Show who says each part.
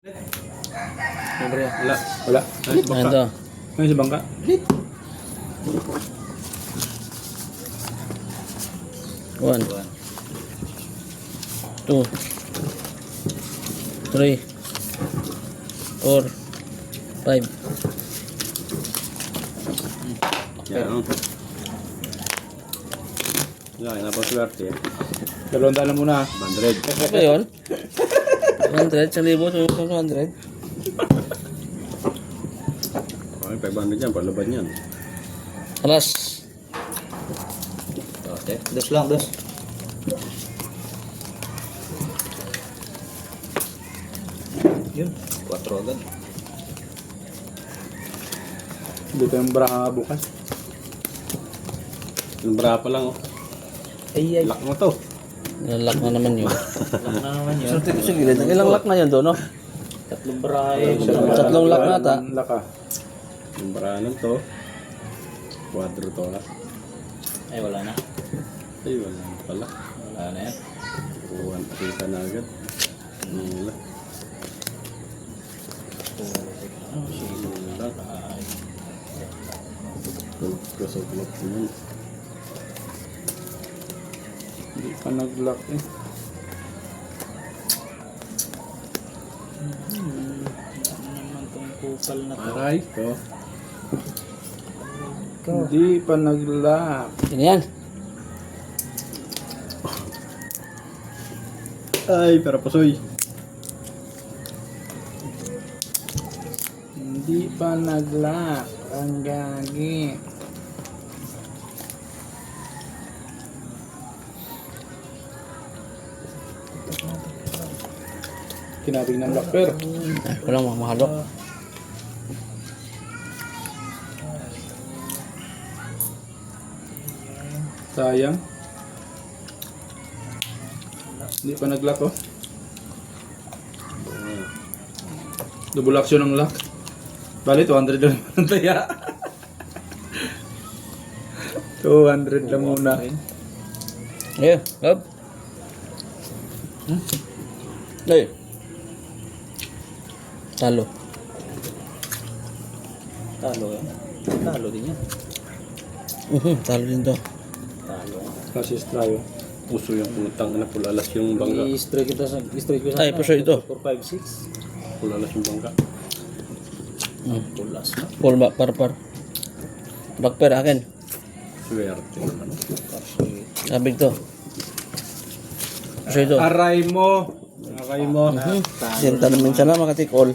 Speaker 1: Wala. Wala. Ayun sa bangka.
Speaker 2: Ito.
Speaker 1: Ayun sa bangka.
Speaker 2: One. 2 3 4 5.
Speaker 1: Yan. Yan, napaswerte. 200 lang muna. 100.
Speaker 2: Ano ba yun? 100? 1,000? 100?
Speaker 1: Okay, 500 yan. Palaban yan.
Speaker 2: Alas.
Speaker 3: Okay, dos lang, dos. Yun, 4 agad.
Speaker 1: Dito yung bra bukas. Yung bra pa lang, oh.
Speaker 3: Ay,
Speaker 1: Lock mo to.
Speaker 2: Ilang lock na naman yun.
Speaker 3: lang na naman yun.
Speaker 2: Sorte ko sa gilid. Ilang lock na yun doon, no?
Speaker 3: 3 barahe.
Speaker 2: 3 lock na ata.
Speaker 1: Laka. Yung bra nun to. 4 to lang.
Speaker 3: Ay, wala na.
Speaker 1: Ay, wala na pala.
Speaker 3: Wala na yan.
Speaker 1: 1 na agad. Wala. Wala. Kasok-lock mo yun. Hindi pa nag-lock eh.
Speaker 3: Naman tong kupal na to.
Speaker 1: Aray ko. Hindi pa nag-lock.
Speaker 2: Yan yan.
Speaker 1: Ay, pero pasoy. Hindi pa nag-lock. Ang gagi. Kinabing ng locker.
Speaker 2: Walang mamahalok.
Speaker 1: Sayang. Hindi pa nag-lock, oh. Double action ng lock. Bali, 200 lang ang taya. 200 lang muna.
Speaker 2: Ayun, up. Ay. Talo.
Speaker 3: Talo yan. Talo din yan.
Speaker 2: Talo din to.
Speaker 3: Talo.
Speaker 1: Kasi tayo. Puso yung putang na pulalas yung bangka.
Speaker 3: I-strike kita sa... I-strike ko sa...
Speaker 2: Ay, puso ito.
Speaker 3: 4, 5, 6.
Speaker 1: Pulalas yung bangka.
Speaker 3: Pulas na.
Speaker 2: Full back, par. Backper akin.
Speaker 1: Swerte naman.
Speaker 2: Sabig to. Puso ito.
Speaker 1: Aray mo. Aray mo.
Speaker 2: Sinta naman siya na makatikol.